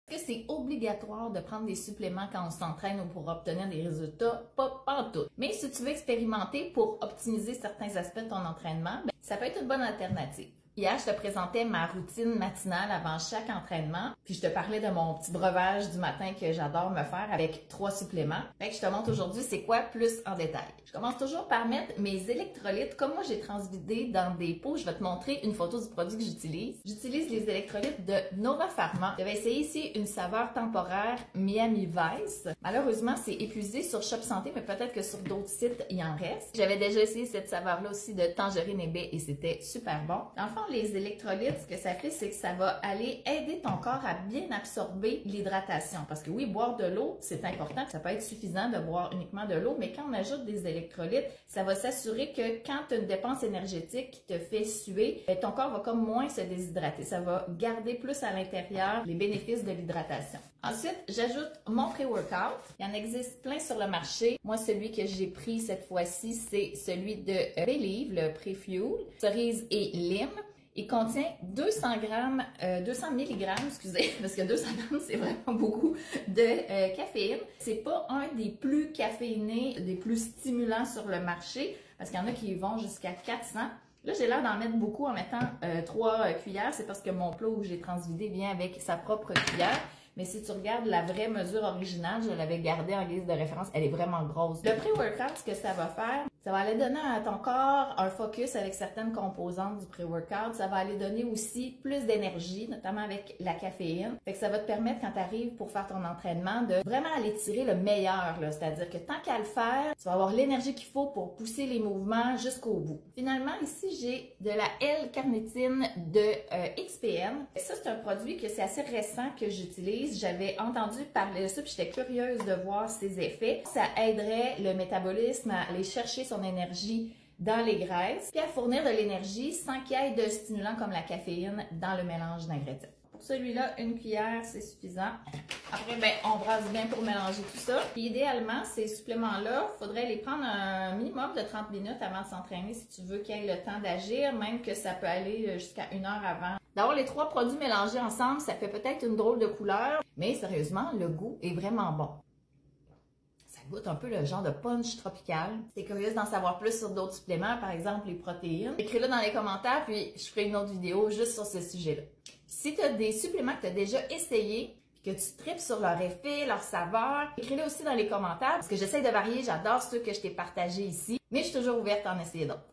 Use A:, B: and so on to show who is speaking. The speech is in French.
A: Est-ce que c'est obligatoire de prendre des suppléments quand on s'entraîne ou pour obtenir des résultats? Pas tout. Mais si tu veux expérimenter pour optimiser certains aspects de ton entraînement, ça peut être une bonne alternative. Hier, je te présentais ma routine matinale avant chaque entraînement, puis je te parlais de mon petit breuvage du matin que j'adore me faire avec 3 suppléments. Fait que je te montre aujourd'hui c'est quoi plus en détail. Je commence toujours par mettre mes électrolytes. Comme moi, j'ai transvidé dans des pots, je vais te montrer une photo du produit que j'utilise. J'utilise les électrolytes de Nova Pharma. J'avais essayé ici une saveur temporaire Miami Vice. Malheureusement, c'est épuisé sur Shop Santé, mais peut-être que sur d'autres sites, il en reste. J'avais déjà essayé cette saveur-là aussi de tangerine et baie et c'était super bon. Dans le fond, les électrolytes, ce que ça fait, c'est que ça va aller aider ton corps à bien absorber l'hydratation. Parce que oui, boire de l'eau, c'est important. Ça peut être suffisant de boire uniquement de l'eau, mais quand on ajoute des électrolytes, ça va s'assurer que quand tu as une dépense énergétique qui te fait suer, ton corps va comme moins se déshydrater. Ça va garder plus à l'intérieur les bénéfices de l'hydratation. Ensuite, j'ajoute mon pré-workout. Il y en existe plein sur le marché. Moi, celui que j'ai pris cette fois-ci, c'est celui de Believe, le Pré-Fuel, cerise et lime. Il contient 200 mg, excusez, parce que 200 grammes, c'est vraiment beaucoup de caféine. C'est pas un des plus caféinés, des plus stimulants sur le marché, parce qu'il y en a qui vont jusqu'à 400. Là, j'ai l'air d'en mettre beaucoup en mettant 3 cuillères. C'est parce que mon plat où j'ai transvidé vient avec sa propre cuillère. Mais si tu regardes la vraie mesure originale, je l'avais gardée en guise de référence, elle est vraiment grosse. Le pré-workout, ce que ça va faire, ça va aller donner à ton corps un focus avec certaines composantes du pré-workout. Ça va aller donner aussi plus d'énergie, notamment avec la caféine. Fait que ça va te permettre, quand tu arrives pour faire ton entraînement, de vraiment aller tirer le meilleur. C'est-à-dire que tant qu'à le faire, tu vas avoir l'énergie qu'il faut pour pousser les mouvements jusqu'au bout. Finalement, ici, j'ai de la L-carnitine de XPN. Ça, c'est un produit que c'est assez récent que j'utilise. J'avais entendu parler de ça, puis j'étais curieuse de voir ses effets. Ça aiderait le métabolisme à aller chercher son énergie dans les graisses, puis à fournir de l'énergie sans qu'il y ait de stimulants comme la caféine dans le mélange d'ingrédients. Pour celui-là, une cuillère, c'est suffisant. Après, on brasse bien pour mélanger tout ça. Puis idéalement, ces suppléments-là, il faudrait les prendre un minimum de 30 minutes avant de s'entraîner si tu veux qu'il y ait le temps d'agir, même que ça peut aller jusqu'à 1 heure avant. D'avoir les 3 produits mélangés ensemble, ça fait peut-être une drôle de couleur, mais sérieusement, le goût est vraiment bon. Ça goûte un peu le genre de punch tropical. Si t'es curieuse d'en savoir plus sur d'autres suppléments, par exemple les protéines, écris-le dans les commentaires, puis je ferai une autre vidéo juste sur ce sujet-là. Si tu as des suppléments que tu as déjà essayés, que tu tripes sur leur effet, leur saveur, écris-le aussi dans les commentaires, parce que j'essaie de varier, j'adore ceux que je t'ai partagés ici, mais je suis toujours ouverte à en essayer d'autres.